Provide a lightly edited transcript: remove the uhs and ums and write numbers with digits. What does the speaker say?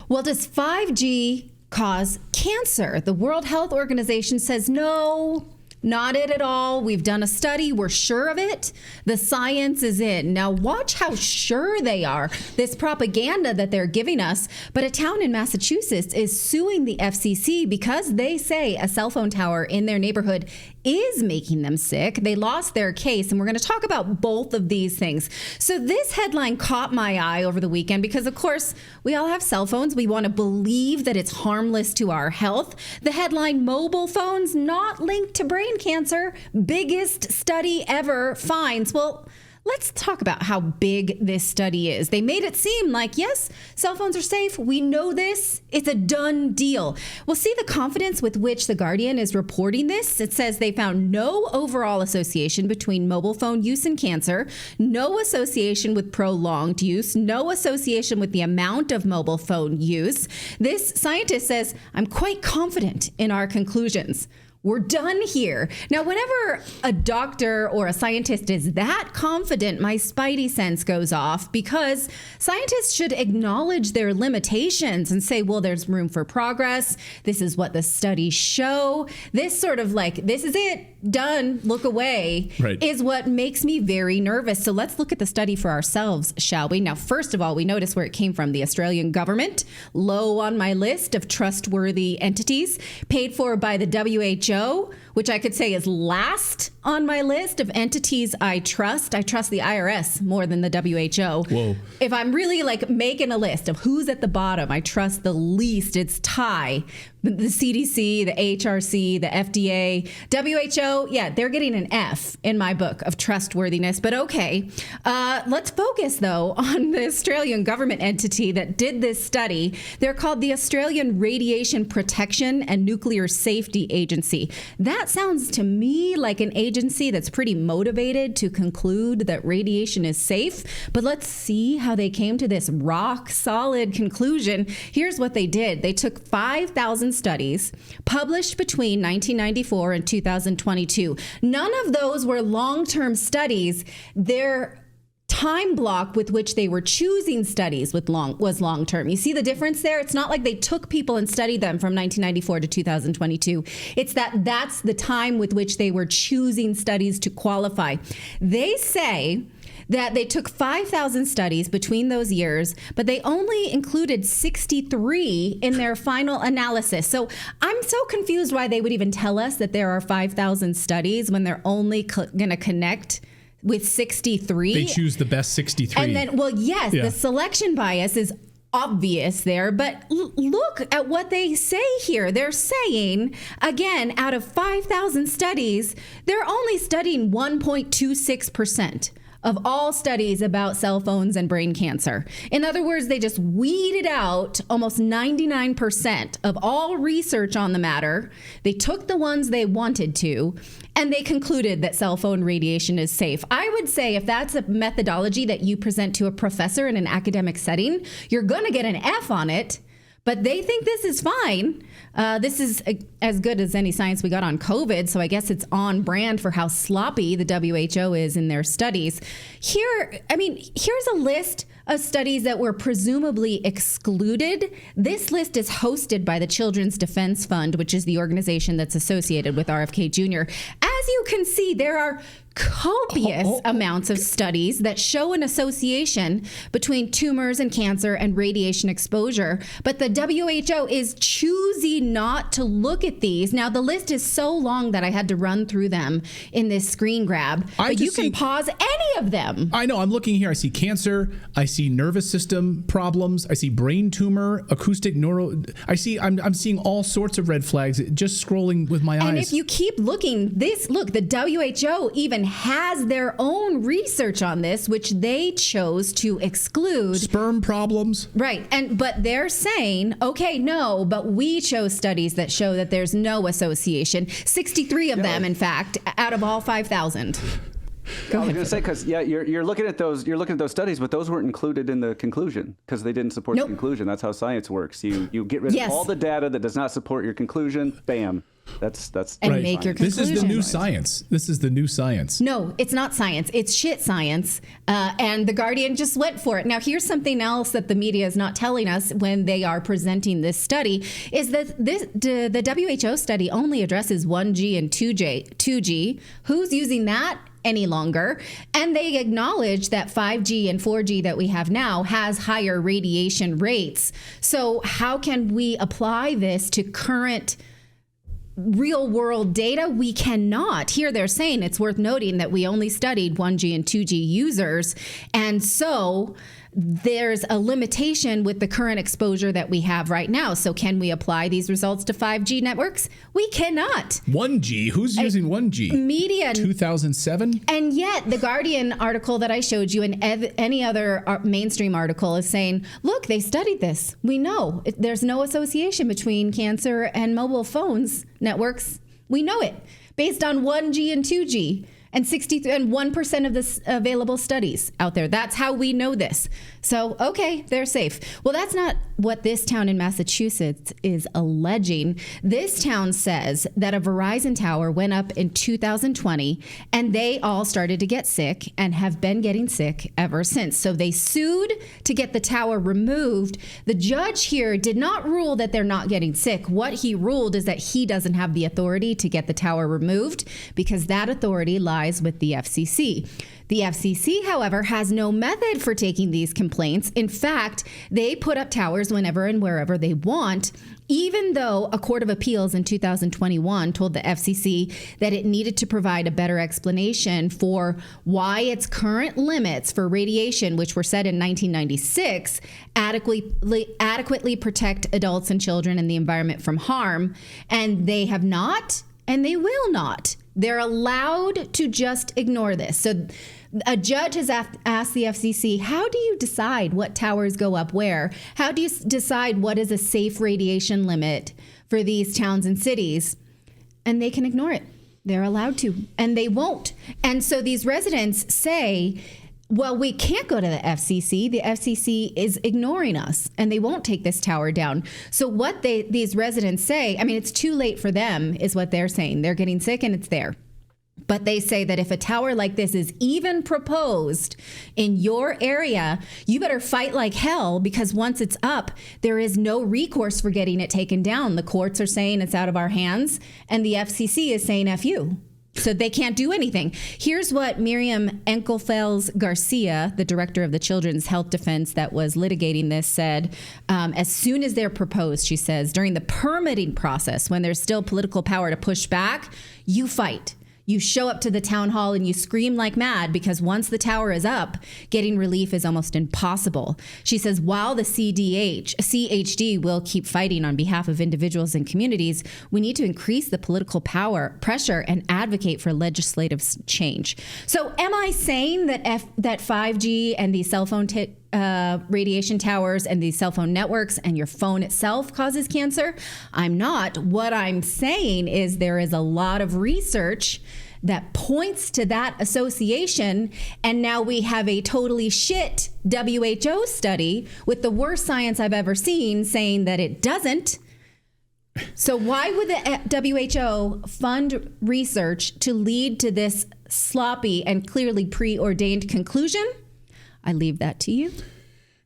Well, does 5G cause cancer? The World Health Organization says no. Not it at all. We've done a study. We're sure of it. The science is in. Now watch how sure they are. This propaganda that they're giving us. But a town in Massachusetts is suing the FCC because they say a cell phone tower in their neighborhood is making them sick. They lost their case, and we're going to talk about both of these things. So this headline caught my eye over the weekend because, of course, we all have cell phones. We want to believe that it's harmless to our health. The headline, mobile phones not linked to brain cancer. Biggest study ever finds. Well, let's talk about how big this study is. They made it seem like, yes, cell phones are safe. We know this. It's a done deal. We'll see the confidence with which The Guardian is reporting this. It says they found no overall association between mobile phone use and cancer, no association with prolonged use, no association with the amount of mobile phone use. This scientist says, I'm quite confident in our conclusions. We're done here. Now, whenever a doctor or a scientist is that confident, my spidey sense goes off because scientists should acknowledge their limitations and say, well, there's room for progress. This is what the studies show. This sort of like, this is it, done, look away, right, is what makes me very nervous. So let's look at the study for ourselves, shall we? Now, first of all, we notice where it came from. The Australian government, low on my list of trustworthy entities, paid for by the WHO, which I could say is last on my list of entities I trust. I trust the IRS more than the WHO. Whoa. If I'm really like making a list of who's at the bottom, I trust the least. It's tie. The CDC, the HRC, the FDA, WHO, yeah, they're getting an F in my book of trustworthiness. But okay, let's focus, though, on the Australian government entity that did this study. They're called the Australian Radiation Protection and Nuclear Safety Agency. That sounds to me like an agency that's pretty motivated to conclude that radiation is safe. But let's see how they came to this rock solid conclusion. Here's what they did. They took 5,000 studies published between 1994 and 2022. None of those were long-term studies. Their time block with which they were choosing studies was long-term. You see the difference there? It's not like they took people and studied them from 1994 to 2022. It's that's the time with which they were choosing studies to qualify. They say that they took 5,000 studies between those years, but they only included 63 in their final analysis. So I'm so confused why they would even tell us that there are 5,000 studies when they're only going to connect with 63. They choose the best 63. And then, well, yes, the selection bias is obvious there, but look at what they say here. They're saying, again, out of 5,000 studies, they're only studying 1.26% of all studies about cell phones and brain cancer. In other words, they just weeded out almost 99% of all research on the matter. They took the ones they wanted to, and they concluded that cell phone radiation is safe. I would say if that's a methodology that you present to a professor in an academic setting, you're going to get an F on it. But they think this is fine. This is as good as any science we got on COVID. So I guess it's on brand for how sloppy the WHO is in their studies. Here's a list of studies that were presumably excluded. This list is hosted by the Children's Defense Fund, which is the organization that's associated with RFK Jr. As you can see, there are copious amounts of studies that show an association between tumors and cancer and radiation exposure. But the WHO is choosing not to look at these. Now, the list is so long that I had to run through them in this screen grab. But you can pause any of them. I know. I'm looking here. I see cancer. I see nervous system problems. I see brain tumor, acoustic neuro. I'm seeing all sorts of red flags just scrolling with my eyes. And if you keep looking, the WHO even has their own research on this, which they chose to exclude. Sperm problems. Right. But they're saying, okay, no, but we chose studies that show that there's no association. 63 of them, in fact, out of all 5,000. I was going to say, because you're looking at those studies, but those weren't included in the conclusion because they didn't support the conclusion. That's how science works. You get rid of all the data that does not support your conclusion. Bam. That's And Right. make your This is the new conclusions. science. This is the new science. No, it's not science. It's shit science. And the Guardian just went for it. Now, here's something else that the media is not telling us when they are presenting this study is that the WHO study only addresses 1G and 2G. Who's using that any longer? And they acknowledge that 5G and 4G that we have now has higher radiation rates. So how can we apply this to current real world data? We cannot. Here they're saying it's worth noting that we only studied 1G and 2G users. And so there's a limitation with the current exposure that we have right now. So can we apply these results to 5G networks? We cannot. 1G? Who's using 1G? Media. 2007? And yet the Guardian article that I showed you and any other mainstream article is saying, look, they studied this. We know there's no association between cancer and mobile phones networks. We know it based on 1G and 2G. And 1% of the available studies out there. That's how we know this. So, okay, they're safe. Well, that's not what this town in Massachusetts is alleging. This town says that a Verizon tower went up in 2020 and they all started to get sick and have been getting sick ever since. So they sued to get the tower removed. The judge here did not rule that they're not getting sick. What he ruled is that he doesn't have the authority to get the tower removed because that authority lies with the FCC. The FCC, however, has no method for taking these complaints. In fact, they put up towers whenever and wherever they want, even though a court of appeals in 2021 told the FCC that it needed to provide a better explanation for why its current limits for radiation, which were set in 1996, adequately protect adults and children and the environment from harm. And they have not, and they will not. They're allowed to just ignore this. So a judge has asked the FCC, how do you decide what towers go up where? How do you decide what is a safe radiation limit for these towns and cities? And they can ignore it. They're allowed to, and they won't. And so these residents say, well, we can't go to the FCC. The FCC is ignoring us, and they won't take this tower down. So what these residents say, I mean, it's too late for them, is what they're saying. They're getting sick, and it's there. But they say that if a tower like this is even proposed in your area, you better fight like hell, because once it's up, there is no recourse for getting it taken down. The courts are saying it's out of our hands, and the FCC is saying F you. So they can't do anything. Here's what Miriam Enkelfels Garcia, the director of the Children's Health Defense that was litigating this, said. As soon as they're proposed, she says, during the permitting process, when there's still political power to push back, you fight. You show up to the town hall and you scream like mad, because once the tower is up, getting relief is almost impossible. She says, while the CHD will keep fighting on behalf of individuals and communities, we need to increase the political pressure and advocate for legislative change. So am I saying that 5G and the cell phone radiation towers and these cell phone networks and your phone itself causes cancer? I'm not. What I'm saying is there is a lot of research that points to that association, and now we have a totally shit WHO study with the worst science I've ever seen saying that it doesn't. So why would the WHO fund research to lead to this sloppy and clearly preordained conclusion? I leave that to you.